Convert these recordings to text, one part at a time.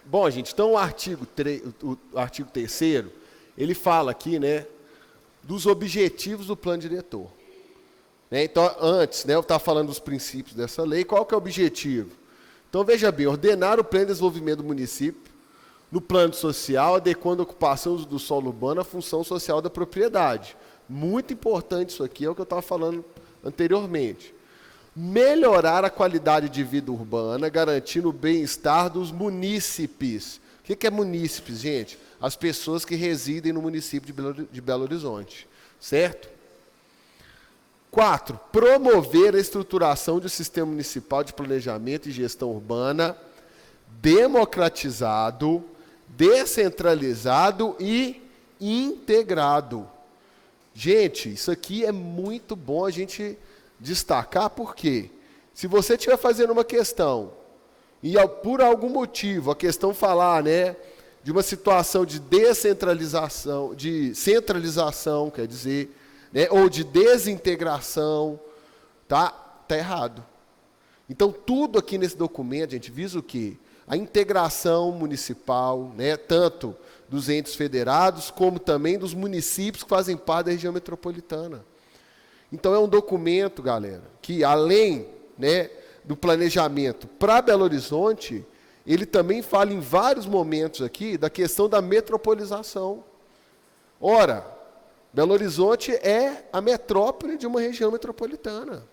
Bom, gente, então o artigo 3º, ele fala aqui, né, dos objetivos do plano diretor. Né? Então, antes, né, eu estava falando dos princípios dessa lei, qual que é o objetivo? Então, veja bem, ordenar o pleno desenvolvimento do município no plano social, adequando a ocupação do solo urbano à função social da propriedade. Muito importante isso aqui, é o que eu estava falando anteriormente. Melhorar a qualidade de vida urbana, garantindo o bem-estar dos munícipes. O que é munícipes, gente? As pessoas que residem no município de Belo Horizonte. Certo? 4. Promover a estruturação de um sistema municipal de planejamento e gestão urbana democratizado, descentralizado e integrado. Gente, isso aqui é muito bom a gente destacar, porque se você estiver fazendo uma questão e por algum motivo a questão falar, né, de uma situação de descentralização, de centralização, quer dizer, né, ou de desintegração, tá errado. Então, tudo aqui nesse documento, a gente visa o quê? A integração municipal, né, tanto dos entes federados, como também dos municípios que fazem parte da região metropolitana. Então, é um documento, galera, que além, né, do planejamento para Belo Horizonte, ele também fala em vários momentos aqui da questão da metropolização. Ora, Belo Horizonte é a metrópole de uma região metropolitana.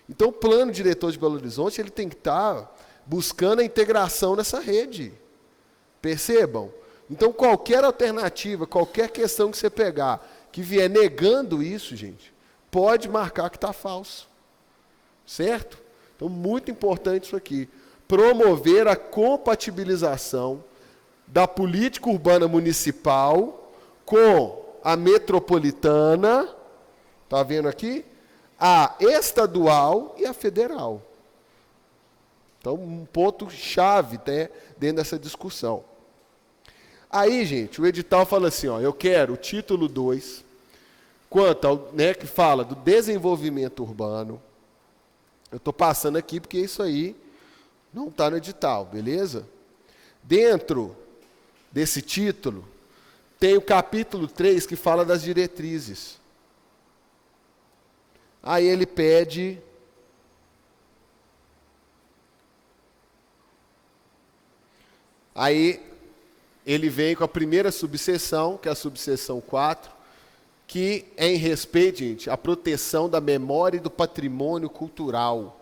Então, o plano diretor de Belo Horizonte ele tem que estar buscando a integração nessa rede. Percebam? Então, qualquer alternativa, qualquer questão que você pegar, que vier negando isso, gente, pode marcar que está falso. Certo? Então, muito importante isso aqui. Promover a compatibilização da política urbana municipal com a metropolitana, está vendo aqui? A estadual e a federal. Então, um ponto-chave, né, dentro dessa discussão. Aí, gente, o edital fala assim, ó, eu quero o título 2, quanto ao, né, que fala do desenvolvimento urbano. Eu estou passando aqui porque isso aí não está no edital, beleza? Dentro desse título, tem o capítulo 3 que fala das diretrizes. Aí ele pede aí ele vem com a primeira subseção, que é a subseção 4, que é em respeito, gente, à proteção da memória e do patrimônio cultural.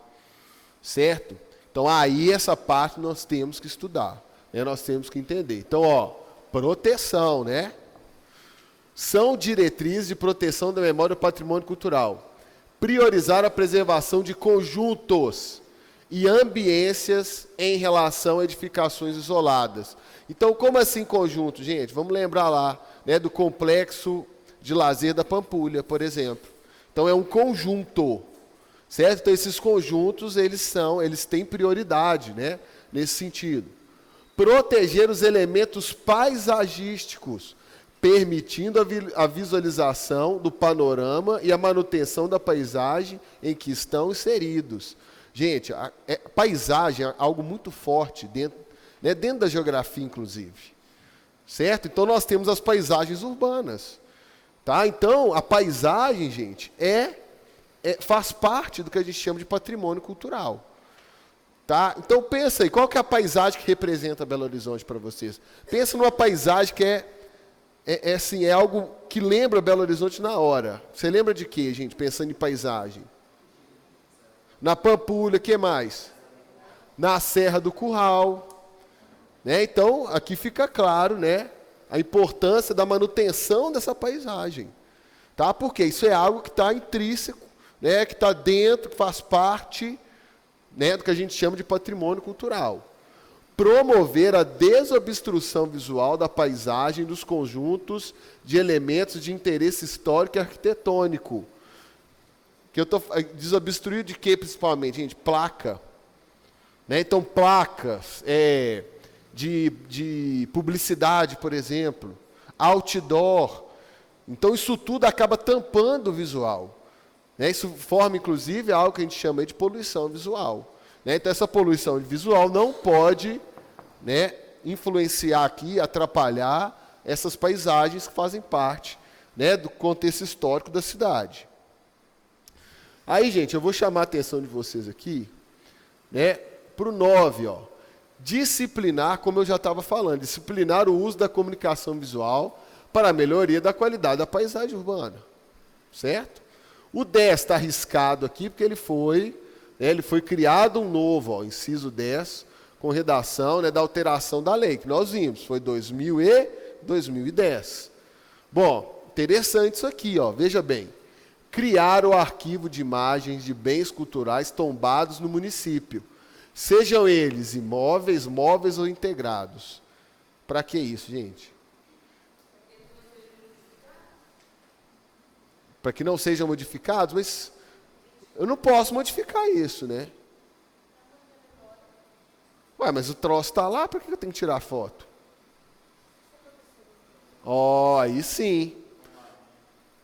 Certo? Então, aí essa parte nós temos que estudar, né? Nós temos que entender. Então, ó, proteção, né? São diretrizes de proteção da memória e do patrimônio cultural. Priorizar a preservação de conjuntos e ambiências em relação a edificações isoladas. Então, como assim conjunto, gente? Vamos lembrar lá, né, do complexo de lazer da Pampulha, por exemplo. Então, é um conjunto, certo? Então, esses conjuntos, eles têm prioridade, né, nesse sentido. Proteger os elementos paisagísticos, permitindo a visualização do panorama e a manutenção da paisagem em que estão inseridos. Gente, paisagem é algo muito forte dentro da geografia, inclusive. Certo? Então, nós temos as paisagens urbanas. Tá? Então, a paisagem, gente, faz parte do que a gente chama de patrimônio cultural. Tá? Então, pensa aí, qual que é a paisagem que representa Belo Horizonte para vocês? Pensa numa paisagem que é algo que lembra Belo Horizonte na hora. Você lembra de quê, gente, pensando em paisagem? Na Pampulha, o que mais? Na Serra do Curral. Né? Então, aqui fica claro, né, a importância da manutenção dessa paisagem. Tá? Porque isso é algo que está intrínseco, né, que está dentro, que faz parte, né, do que a gente chama de patrimônio cultural. Promover a desobstrução visual da paisagem dos conjuntos de elementos de interesse histórico e arquitetônico. Desobstruir de quê, principalmente, gente? Placa. Né? Então, placas de publicidade, por exemplo, outdoor. Então, isso tudo acaba tampando o visual. Né? Isso forma, inclusive, algo que a gente chama de poluição visual. Né? Então, essa poluição visual não pode, né, influenciar aqui, atrapalhar essas paisagens que fazem parte, né, do contexto histórico da cidade. Aí, gente, eu vou chamar a atenção de vocês aqui, né, para o 9, ó. Disciplinar, como eu já estava falando, disciplinar o uso da comunicação visual para a melhoria da qualidade da paisagem urbana. Certo? O 10 está arriscado aqui, porque ele foi criado um novo, ó, inciso 10, com redação, né, da alteração da lei, que nós vimos, foi 2000 e 2010. Bom, interessante isso aqui, ó, veja bem. Criar o arquivo de imagens de bens culturais tombados no município, sejam eles imóveis, móveis ou integrados. Para que isso, gente? Para que não sejam modificados, mas eu não posso modificar isso, né? Ué, mas o troço está lá, para que eu tenho que tirar foto? Ó, aí sim.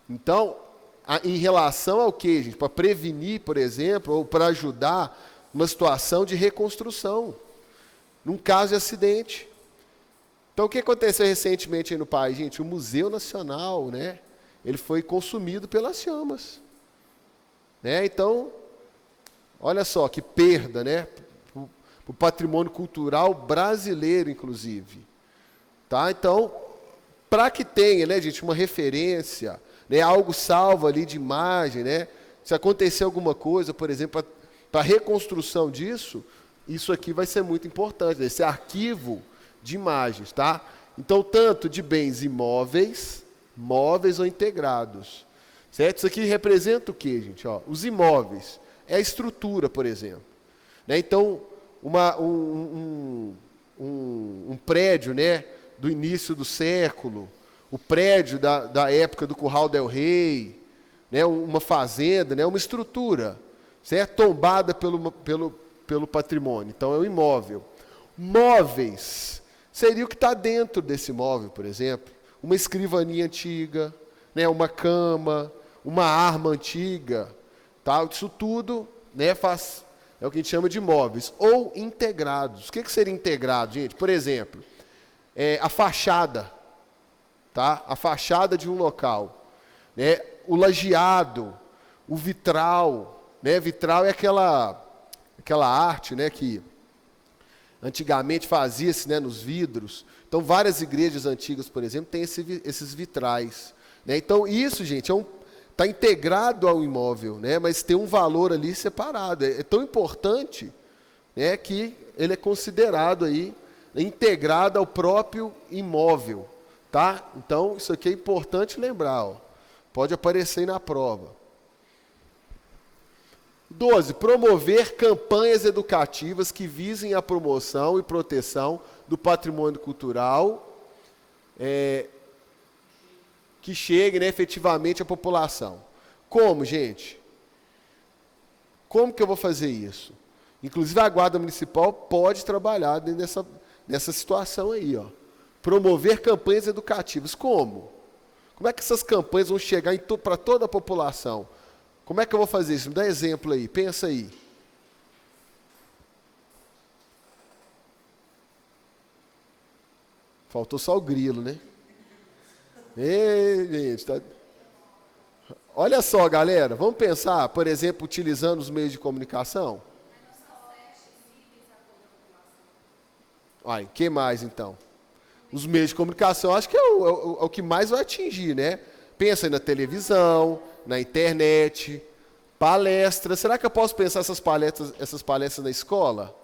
Então, em relação ao que, gente? Para prevenir, por exemplo, ou para ajudar uma situação de reconstrução, num caso de acidente. Então, o que aconteceu recentemente aí no país, gente? O Museu Nacional, né? Ele foi consumido pelas chamas. Né? Então, olha só que perda, né? O patrimônio cultural brasileiro, inclusive. Tá? Então, para que tenha, né, gente, uma referência, né, algo salvo ali de imagem, né? Se acontecer alguma coisa, por exemplo, para a reconstrução disso, isso aqui vai ser muito importante, esse arquivo de imagens, tá? Então, tanto de bens imóveis, móveis ou integrados. Certo? Isso aqui representa o quê, gente? Ó, os imóveis. É a estrutura, por exemplo. Né? Então, um prédio, né, do início do século, o prédio da época do Curral del Rei, né, uma fazenda, né, uma estrutura, certo? Tombada pelo patrimônio. Então, é o imóvel. Móveis seria o que está dentro desse imóvel, por exemplo. Uma escrivaninha antiga, né, uma cama, uma arma antiga, tá? Isso tudo, né, é o que a gente chama de imóveis. Ou integrados. O que seria integrado, gente? Por exemplo, a fachada, tá? A fachada de um local, né? O lajeado, o vitral, né? Vitral é aquela arte, né, que antigamente fazia-se, né, nos vidros. Então, várias igrejas antigas, por exemplo, têm esses vitrais. Né? Então, isso, gente, está integrado ao imóvel, né? Mas tem um valor ali separado. É tão importante, né, que ele é considerado aí, integrado ao próprio imóvel. Tá? Então, isso aqui é importante lembrar. Ó. Pode aparecer aí na prova. 12. Promover campanhas educativas que visem a promoção e proteção do patrimônio cultural, que chegue, né, efetivamente à população. Como, gente? Como que eu vou fazer isso? Inclusive, a Guarda Municipal pode trabalhar dentro dessa situação aí. Ó. Promover campanhas educativas. Como? Como é que essas campanhas vão chegar para toda a população? Como é que eu vou fazer isso? Me dá exemplo aí, pensa aí. Faltou só o grilo, né? Ei, gente, tá... Olha só, galera, vamos pensar, por exemplo, utilizando os meios de comunicação? O que mais, então? Os meios de comunicação, acho que é o que mais vai atingir, né? Pensa aí na televisão, na internet, palestras. Será que eu posso pensar essas palestras na escola?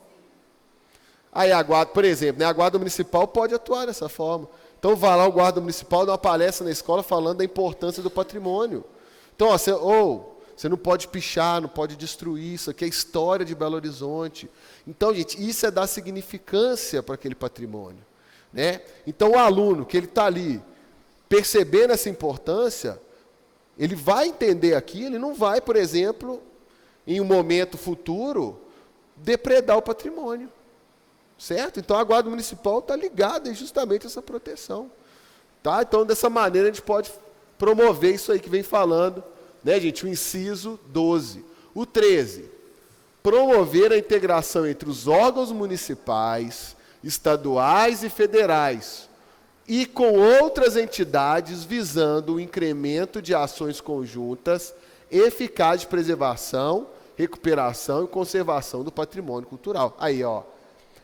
Aí a guarda, por exemplo, né, a Guarda Municipal pode atuar dessa forma. Então vai lá o Guarda Municipal dar uma palestra na escola falando da importância do patrimônio. Então, ó, você não pode pichar, não pode destruir, isso aqui é a história de Belo Horizonte. Então, gente, isso é dar significância para aquele patrimônio. Né? Então, o aluno que ele está ali percebendo essa importância, ele vai entender aquilo, ele não vai, por exemplo, em um momento futuro, depredar o patrimônio. Certo? Então, a Guarda Municipal está ligada justamente a essa proteção. Tá? Então, dessa maneira, a gente pode promover isso aí que vem falando, né, gente? O inciso 12. O 13. Promover a integração entre os órgãos municipais, estaduais e federais, e com outras entidades visando o incremento de ações conjuntas eficazes de preservação, recuperação e conservação do patrimônio cultural. Aí, ó,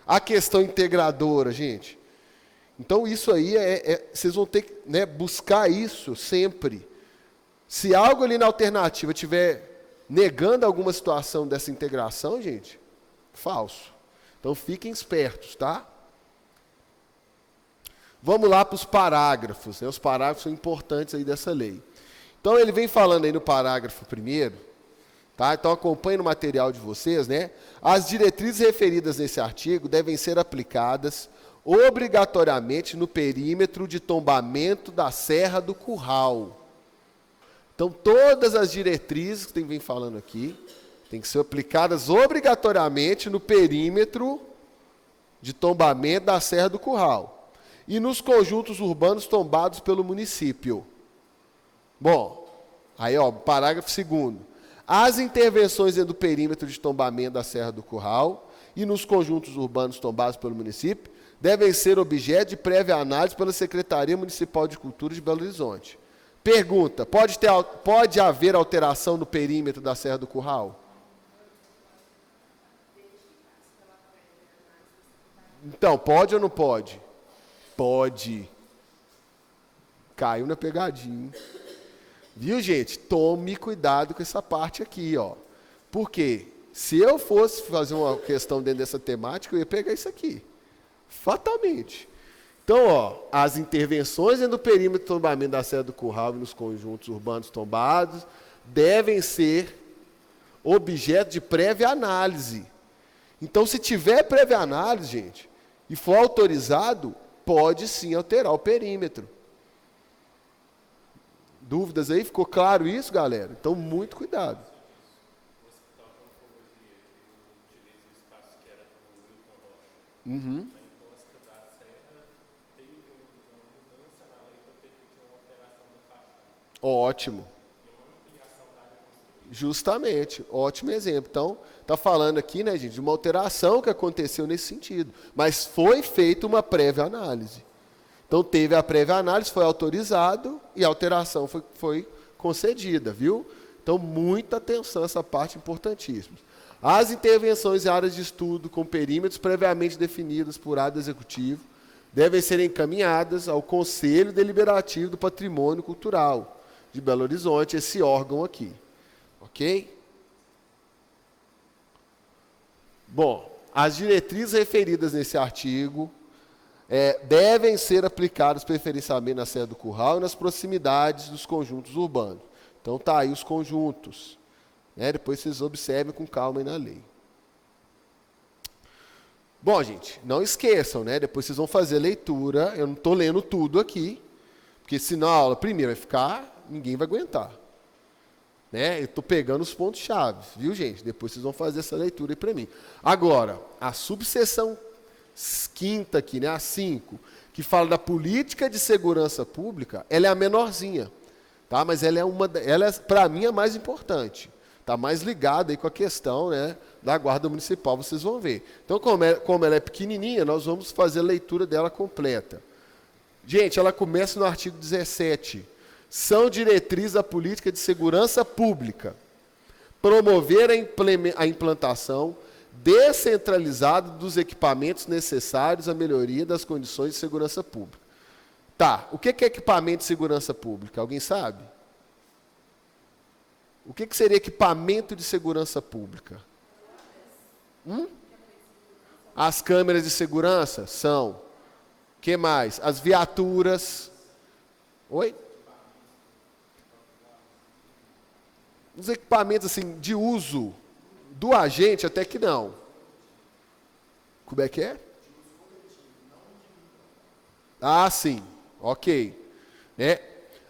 a questão integradora, gente. Então, isso aí, vocês vão ter que, né, buscar isso sempre. Se algo ali na alternativa estiver negando alguma situação dessa integração, gente, falso. Então, fiquem espertos, tá? Vamos lá para os parágrafos. Né? Os parágrafos são importantes aí dessa lei. Então, ele vem falando aí no parágrafo 1º, tá? Então, acompanhe no material de vocês, né? As diretrizes referidas nesse artigo devem ser aplicadas obrigatoriamente no perímetro de tombamento da Serra do Curral. Então, todas as diretrizes que vem falando aqui têm que ser aplicadas obrigatoriamente no perímetro de tombamento da Serra do Curral e nos conjuntos urbanos tombados pelo município. Bom, aí, ó, parágrafo 2º. As intervenções dentro do perímetro de tombamento da Serra do Curral e nos conjuntos urbanos tombados pelo município devem ser objeto de prévia análise pela Secretaria Municipal de Cultura de Belo Horizonte. Pergunta, pode haver alteração no perímetro da Serra do Curral? Então, pode ou não pode? Pode. Caiu na pegadinha. Viu, gente? Tome cuidado com essa parte aqui, ó. Por quê? Se eu fosse fazer uma questão dentro dessa temática, eu ia pegar isso aqui. Fatalmente. Então, ó, as intervenções dentro do perímetro de tombamento da Serra do Curral e nos conjuntos urbanos tombados devem ser objeto de prévia análise. Então, se tiver prévia análise, gente, e for autorizado, pode sim alterar o perímetro. Dúvidas aí? Ficou claro isso, galera? Então, muito cuidado. Uhum. Ótimo. Justamente, ótimo exemplo. Então, está falando aqui, né, gente, de uma alteração que aconteceu nesse sentido. Mas foi feita uma prévia análise. Então, teve a prévia análise, foi autorizado e a alteração foi concedida, viu? Então, muita atenção a essa parte importantíssima. As intervenções em áreas de estudo com perímetros previamente definidos por ato executivo devem ser encaminhadas ao Conselho Deliberativo do Patrimônio Cultural de Belo Horizonte, esse órgão aqui. Ok? Bom, as diretrizes referidas nesse artigo devem ser aplicadas preferencialmente na Serra do Curral e nas proximidades dos conjuntos urbanos. Então, tá aí os conjuntos. Né? Depois vocês observem com calma aí na lei. Bom, gente, não esqueçam, né? Depois vocês vão fazer leitura. Eu não estou lendo tudo aqui, porque senão a aula primeiro vai ficar, ninguém vai aguentar. Né? Eu estou pegando os pontos-chave, viu, gente? Depois vocês vão fazer essa leitura aí para mim. Agora, a subseção 5ª aqui, né? A 5, que fala da política de segurança pública, ela é a menorzinha, tá? Mas ela é para mim, a mais importante. Está mais ligada aí com a questão, né, da Guarda Municipal, vocês vão ver. Então, como ela é pequenininha, nós vamos fazer a leitura dela completa. Gente, ela começa no artigo 17. São diretrizes da política de segurança pública. Promover a implantação descentralizada dos equipamentos necessários à melhoria das condições de segurança pública. Tá, o que é equipamento de segurança pública? Alguém sabe? O que seria equipamento de segurança pública? As câmeras de segurança são. O que mais? As viaturas. Oi? Os equipamentos assim, de uso do agente, até que não. Como é que é? Ah, sim. Ok. Né?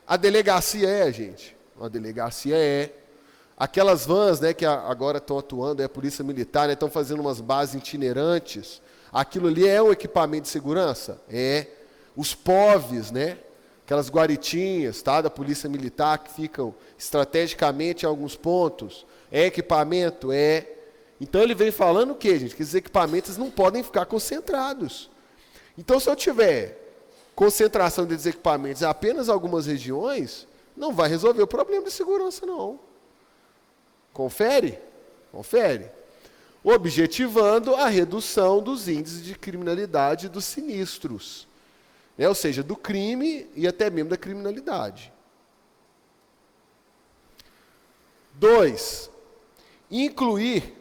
A delegacia gente. A delegacia aquelas vans, né, que agora estão atuando, a Polícia Militar, né, estão fazendo umas bases itinerantes. Aquilo ali é um equipamento de segurança? É. Os POVs, né, aquelas guaritinhas, tá, da Polícia Militar, que ficam estrategicamente em alguns pontos. É equipamento? É. Então ele vem falando o quê, gente? Que esses equipamentos não podem ficar concentrados. Então, se eu tiver concentração desses equipamentos em apenas algumas regiões, não vai resolver o problema de segurança, não. Confere? Confere. Objetivando a redução dos índices de criminalidade dos sinistros, né? Ou seja, do crime e até mesmo da criminalidade. 2. Incluir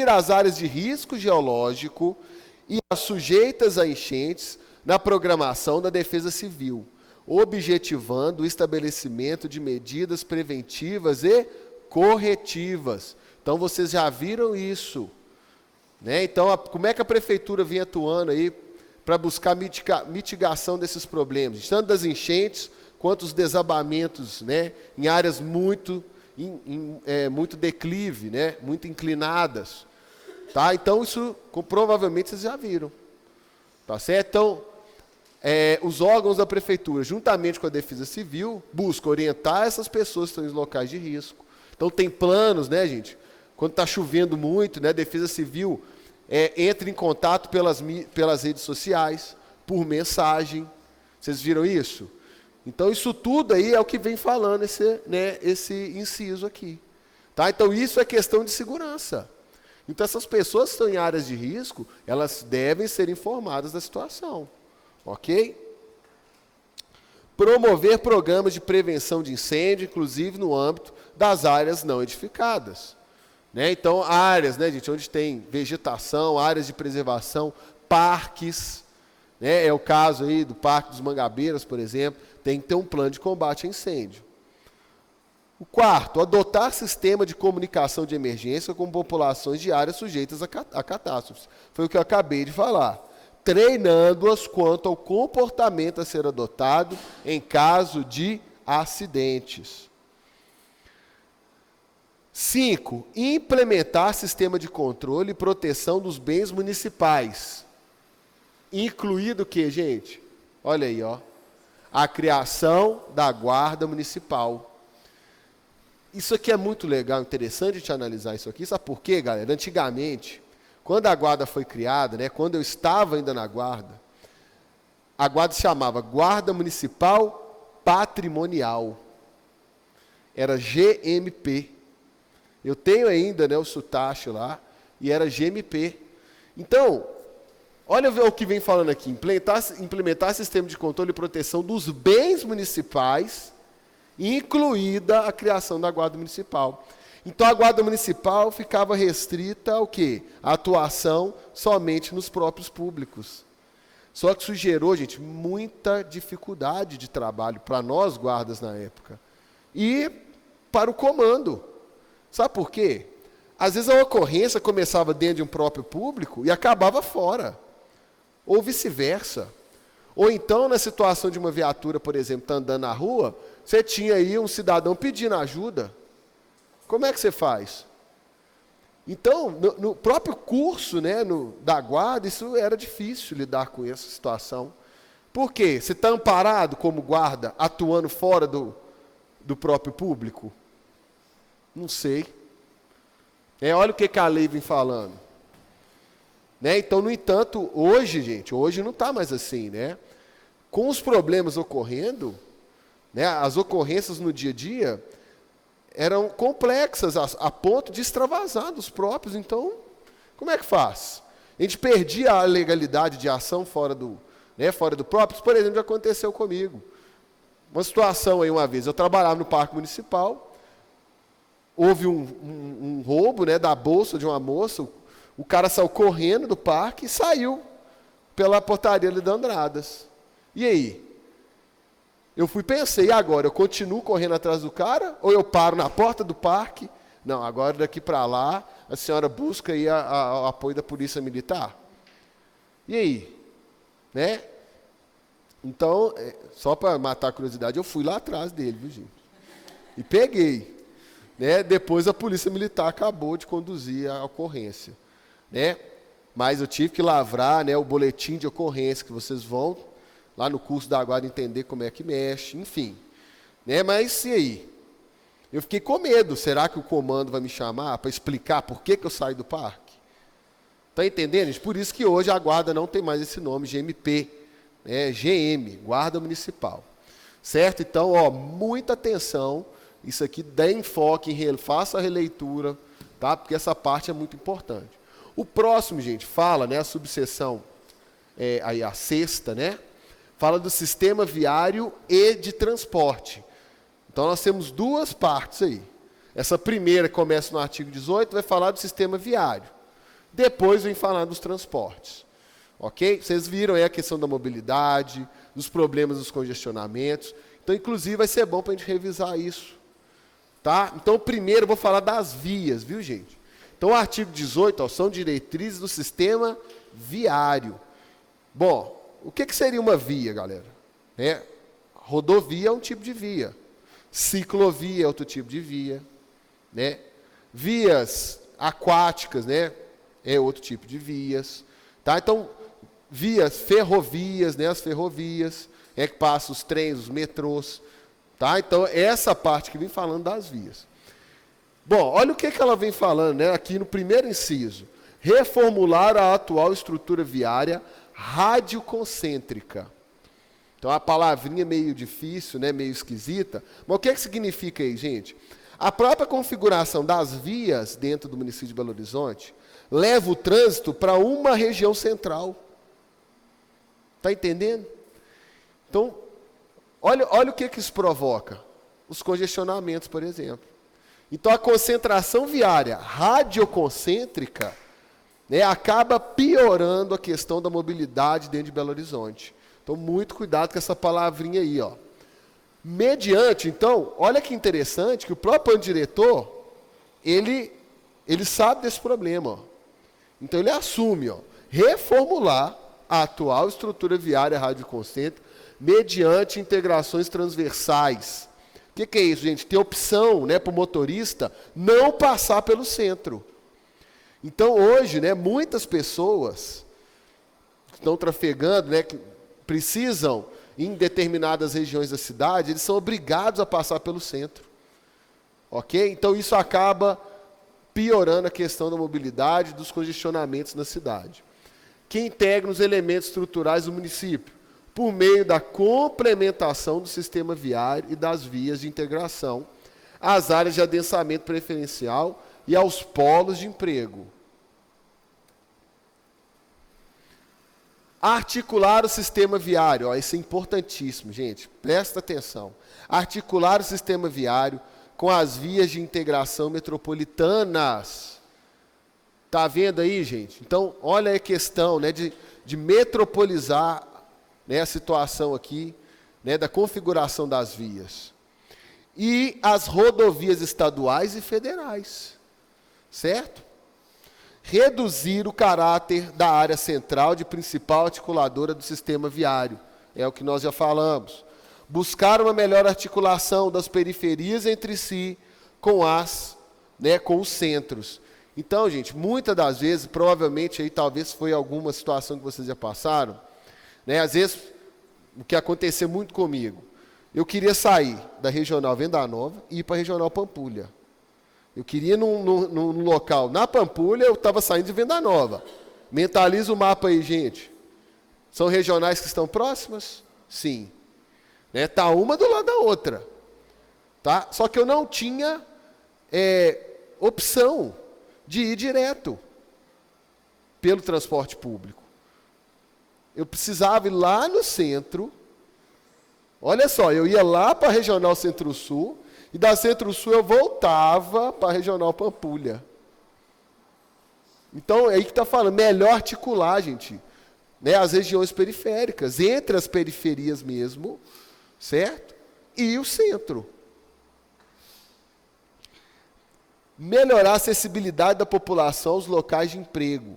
as áreas de risco geológico e as sujeitas a enchentes na programação da Defesa Civil, objetivando o estabelecimento de medidas preventivas e corretivas. Então, vocês já viram isso, né? Então, como é que a prefeitura vem atuando aí para buscar mitigação desses problemas, tanto das enchentes quanto os desabamentos, né, em áreas muito declive, né, muito inclinadas, tá? Então, isso provavelmente vocês já viram, tá certo? Então, os órgãos da prefeitura, juntamente com a Defesa Civil, buscam orientar essas pessoas que estão em locais de risco. Então, tem planos, né, gente? Quando está chovendo muito, né, a Defesa Civil entra em contato pelas redes sociais, por mensagem. Vocês viram isso? Então, isso tudo aí é o que vem falando esse inciso aqui. Tá? Então, isso é questão de segurança. Então, essas pessoas que estão em áreas de risco, elas devem ser informadas da situação. Ok? Promover programas de prevenção de incêndio, inclusive no âmbito das áreas não edificadas. Né? Então, áreas, né, gente, onde tem vegetação, áreas de preservação, parques, né? É o caso aí do Parque dos Mangabeiras, por exemplo, tem que ter um plano de combate a incêndio. O 4, adotar sistema de comunicação de emergência com populações de áreas sujeitas a catástrofes. Foi o que eu acabei de falar. Treinando-as quanto ao comportamento a ser adotado em caso de acidentes. 5, implementar sistema de controle e proteção dos bens municipais. Incluído o que, gente? Olha aí, ó. A criação da guarda municipal. Isso aqui é muito legal, interessante a gente analisar isso aqui. Sabe por quê, galera? Antigamente, quando a guarda foi criada, né, quando eu estava ainda na guarda, a guarda se chamava Guarda Municipal Patrimonial. Era GMP. Eu tenho ainda, né, o sotache lá, e era GMP. Então, olha o que vem falando aqui. Implementar sistema de controle e proteção dos bens municipais, incluída a criação da guarda municipal. Então, a guarda municipal ficava restrita ao quê? A atuação somente nos próprios públicos. Só que isso gerou, gente, muita dificuldade de trabalho para nós guardas na época. E para o comando. Sabe por quê? Às vezes a ocorrência começava dentro de um próprio público e acabava fora. Ou vice-versa. Ou então, na situação de uma viatura, por exemplo, está andando na rua, você tinha aí um cidadão pedindo ajuda. Como é que você faz? Então, no próprio curso, né, da guarda, isso era difícil lidar com essa situação. Por quê? Você está amparado como guarda, atuando fora do próprio público? Não sei. Olha o que a lei vem falando. Né? Então, no entanto, hoje, gente, hoje não está mais assim, né? Com os problemas ocorrendo, né, as ocorrências no dia a dia eram complexas a ponto de extravasar dos próprios. Então, como é que faz? A gente perdia a legalidade de ação fora do próprio. Por exemplo, já aconteceu comigo. Uma situação aí uma vez, eu trabalhava no Parque Municipal, houve um roubo, né, da bolsa de uma moça, o cara saiu correndo do parque e saiu pela portaria ali da Andradas. E aí? Eu pensei, e agora? Eu continuo correndo atrás do cara ou eu paro na porta do parque? Não, agora daqui para lá, a senhora busca aí o apoio da Polícia Militar. E aí? Né? Então, só para matar a curiosidade, eu fui lá atrás dele, viu, gente? E peguei. Né? Depois a Polícia Militar acabou de conduzir a ocorrência. Né? Mas eu tive que lavrar, né, o boletim de ocorrência, que vocês vão lá no curso da guarda entender como é que mexe, enfim. Né? Mas e aí? Eu fiquei com medo. Será que o comando vai me chamar para explicar por que eu saí do parque? Está entendendo, gente? Por isso que hoje a guarda não tem mais esse nome, GMP, né? GM, Guarda Municipal. Certo? Então, ó, muita atenção, isso aqui dê enfoque, faça a releitura, tá? Porque essa parte é muito importante. O próximo, gente, fala, né, a subseção, aí a sexta, né? Fala do sistema viário e de transporte. Então, nós temos duas partes aí. Essa primeira começa no artigo 18, vai falar do sistema viário. Depois vem falar dos transportes. Ok? Vocês viram aí a questão da mobilidade, dos problemas dos congestionamentos. Então, inclusive, vai ser bom para a gente revisar isso. Tá? Então, primeiro eu vou falar das vias, viu, gente? Então, o artigo 18, ó, são diretrizes do sistema viário. Bom, o que seria uma via, galera? Rodovia é um tipo de via. Ciclovia é outro tipo de via. Né? Vias aquáticas, né? É outro tipo de vias. Tá? Então, vias, ferrovias, né? As ferrovias, que passam os trens, os metrôs. Tá? Então, essa parte que vem falando das vias. Bom, olha o que ela vem falando, né? Aqui no primeiro inciso. Reformular a atual estrutura viária radioconcêntrica. Então, a palavrinha meio difícil, né? Meio esquisita. Mas o que significa aí, gente? A própria configuração das vias dentro do município de Belo Horizonte leva o trânsito para uma região central. Está entendendo? Então, olha o que isso provoca. Os congestionamentos, por exemplo. Então, a concentração viária radioconcêntrica, né, acaba piorando a questão da mobilidade dentro de Belo Horizonte. Então, muito cuidado com essa palavrinha aí, ó. Mediante, então, olha que interessante, que o próprio plano diretor, ele sabe desse problema, ó. Então, ele assume, ó, reformular a atual estrutura viária radioconcêntrica mediante integrações transversais. O que é isso, gente? Ter opção, né, para o motorista não passar pelo centro. Então, hoje, né, muitas pessoas que estão trafegando, né, que precisam, em determinadas regiões da cidade, eles são obrigados a passar pelo centro. Ok? Então, isso acaba piorando a questão da mobilidade, dos congestionamentos na cidade. Que integra os elementos estruturais do município, por meio da complementação do sistema viário e das vias de integração, às áreas de adensamento preferencial e aos polos de emprego. Articular o sistema viário, ó, isso é importantíssimo, gente, presta atenção. Articular o sistema viário com as vias de integração metropolitanas. Está vendo aí, gente? Então, olha a questão, né, de metropolizar, né, a situação aqui, né, da configuração das vias. E as rodovias estaduais e federais. Certo? Reduzir o caráter da área central de principal articuladora do sistema viário. É o que nós já falamos. Buscar uma melhor articulação das periferias entre si com com os centros. Então, gente, muitas das vezes, provavelmente, aí talvez foi alguma situação que vocês já passaram, né? Às vezes, o que aconteceu muito comigo, eu queria sair da Regional Venda Nova e ir para a Regional Pampulha. Eu queria ir num local na Pampulha, eu estava saindo de Venda Nova. Mentaliza o mapa aí, gente. São regionais que estão próximas? Sim. Tá uma do lado da outra. Tá? Só que eu não tinha opção de ir direto pelo transporte público. Eu precisava ir lá no centro. Olha só, eu ia lá para a Regional Centro-Sul, e da Centro-Sul eu voltava para a Regional Pampulha. Então, é aí que está falando, melhor articular, gente, né, as regiões periféricas, entre as periferias mesmo, certo? E o centro. Melhorar a acessibilidade da população aos locais de emprego,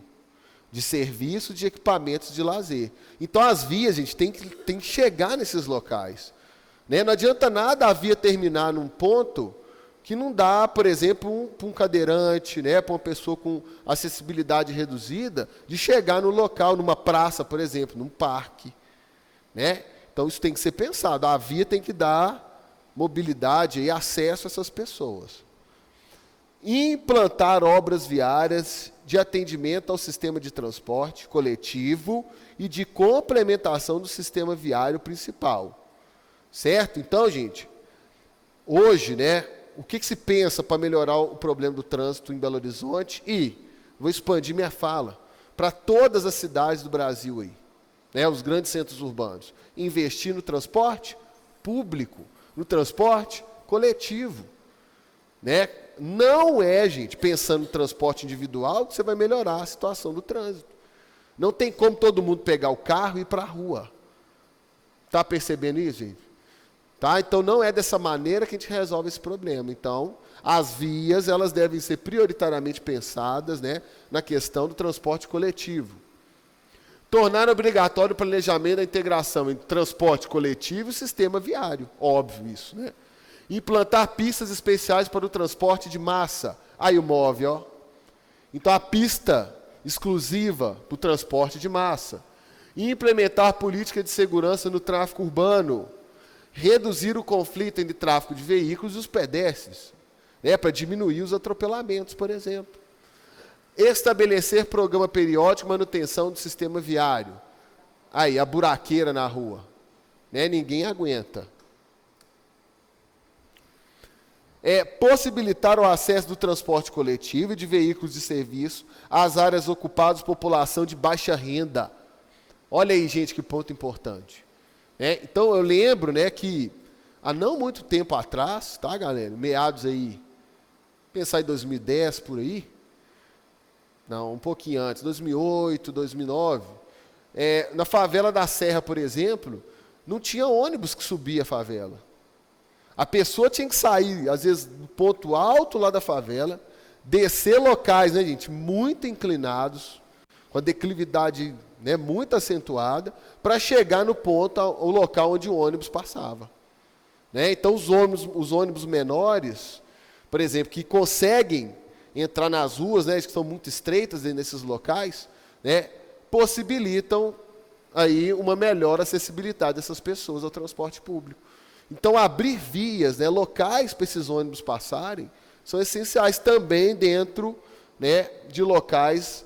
de serviços, de equipamentos de lazer. Então, as vias, gente, tem que chegar nesses locais. Né? Não adianta nada a via terminar num ponto que não dá, por exemplo, para um cadeirante, né, para uma pessoa com acessibilidade reduzida, de chegar no local, numa praça, por exemplo, num parque. Né? Então, isso tem que ser pensado. A via tem que dar mobilidade e acesso a essas pessoas. Implantar obras viárias de atendimento ao sistema de transporte coletivo e de complementação do sistema viário principal. Certo? Então, gente, hoje, né, o que se pensa para melhorar o problema do trânsito em Belo Horizonte? E vou expandir minha fala para todas as cidades do Brasil aí, né, os grandes centros urbanos. Investir no transporte público, no transporte coletivo, né? Não é, gente, pensando no transporte individual que você vai melhorar a situação do trânsito. Não tem como todo mundo pegar o carro e ir para a rua. Está percebendo isso, gente? Tá? Então, não é dessa maneira que a gente resolve esse problema. Então, as vias elas devem ser prioritariamente pensadas, né, na questão do transporte coletivo. Tornar obrigatório o planejamento da integração entre transporte coletivo e sistema viário. Óbvio isso, né? Implantar pistas especiais para o transporte de massa. Aí o MOVE, ó. Então, a pista exclusiva para o transporte de massa. E implementar política de segurança no tráfego urbano. Reduzir o conflito entre tráfego de veículos e os pedestres, né, para diminuir os atropelamentos, por exemplo. Estabelecer programa periódico de manutenção do sistema viário. Aí, a buraqueira na rua. Né, ninguém aguenta. Possibilitar o acesso do transporte coletivo e de veículos de serviço às áreas ocupadas por população de baixa renda. Olha aí, gente, que ponto importante. Então, eu lembro, né, que há não muito tempo atrás, tá, galera? Meados aí, pensar em 2010, por aí. Não, um pouquinho antes, 2008, 2009. Na favela da Serra, por exemplo, não tinha ônibus que subia a favela. A pessoa tinha que sair, às vezes, do ponto alto lá da favela, descer locais, né, gente, muito inclinados, com a declividade, né, muito acentuada, para chegar no ponto, o local onde o ônibus passava. Né? Então, os ônibus menores, por exemplo, que conseguem entrar nas ruas, né, que são muito estreitas nesses locais, né, possibilitam aí uma melhor acessibilidade dessas pessoas ao transporte público. Então, abrir vias, né, locais para esses ônibus passarem, são essenciais também dentro, né, de locais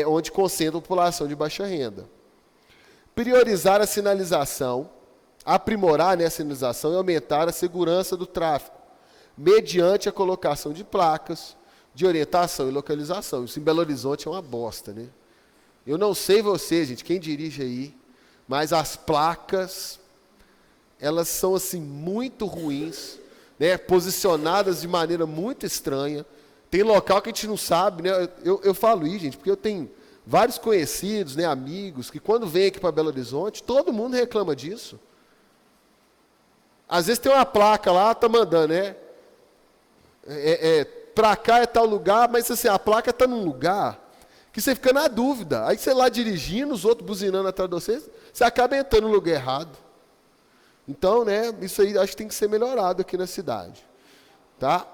onde concentra a população de baixa renda. Priorizar a sinalização, aprimorar, né, a sinalização e aumentar a segurança do tráfego, mediante a colocação de placas de orientação e localização. Isso em Belo Horizonte é uma bosta, né? Eu não sei você, gente, quem dirige aí, mas as placas, elas são assim muito ruins, né, posicionadas de maneira muito estranha. Tem local que a gente não sabe, né? Eu falo isso, gente, porque eu tenho vários conhecidos, né, amigos, que quando vem aqui para Belo Horizonte, todo mundo reclama disso. Às vezes tem uma placa lá, tá mandando, né? Para cá é tal lugar, mas assim, a placa está num lugar que você fica na dúvida. Aí você lá dirigindo, os outros buzinando atrás de você, você acaba entrando no lugar errado. Então, né, isso aí acho que tem que ser melhorado aqui na cidade. Tá?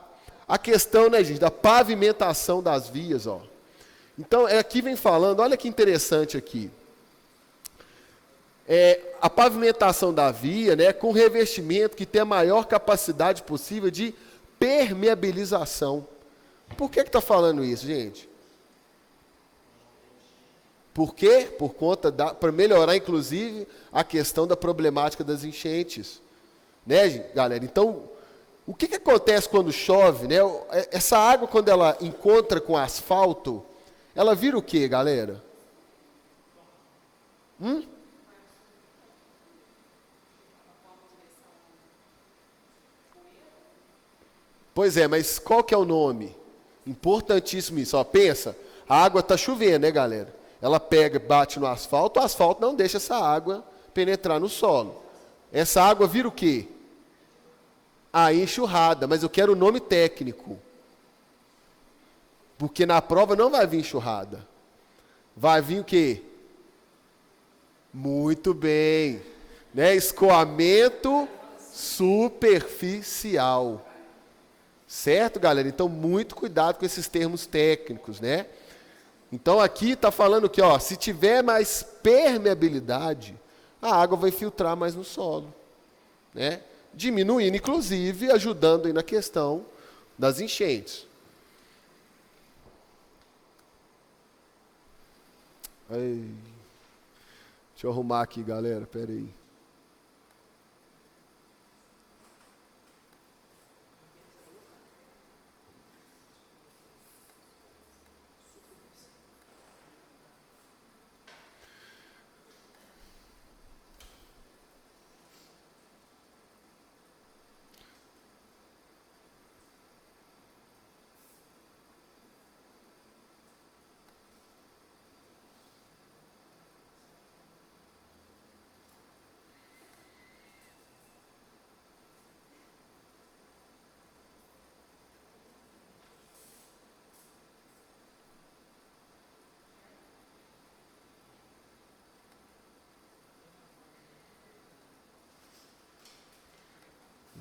A questão, né, gente, da pavimentação das vias, ó. Então, aqui vem falando, olha que interessante aqui. A pavimentação da via, né, com revestimento que tem a maior capacidade possível de permeabilização. Por que está falando isso, gente? Por quê? Por conta para melhorar, inclusive, a questão da problemática das enchentes. Né, galera? Então, o que acontece quando chove? Né? Essa água, quando ela encontra com asfalto, ela vira o quê, galera? Pois é, mas qual que é o nome? Importantíssimo isso. Ó, pensa, a água está chovendo, né, galera? Ela pega, bate no asfalto, o asfalto não deixa essa água penetrar no solo. Essa água vira o quê? A enxurrada, mas eu quero o nome técnico. Porque na prova não vai vir enxurrada. Vai vir o quê? Muito bem. Né? Escoamento superficial. Certo, galera? Então, muito cuidado com esses termos técnicos, né? Então, aqui está falando que, ó, se tiver mais permeabilidade, a água vai filtrar mais no solo, né? Diminuindo, inclusive, ajudando aí na questão das enchentes. Aí. Deixa eu arrumar aqui, galera. Pera aí.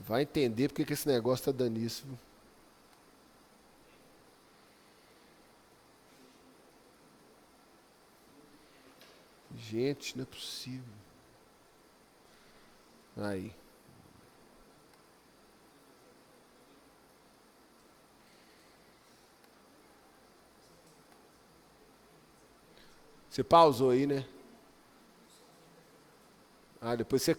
Vai entender porque que esse negócio tá dando isso. Viu? Gente, não é possível. Aí. Você pausou aí, né? Ah, depois você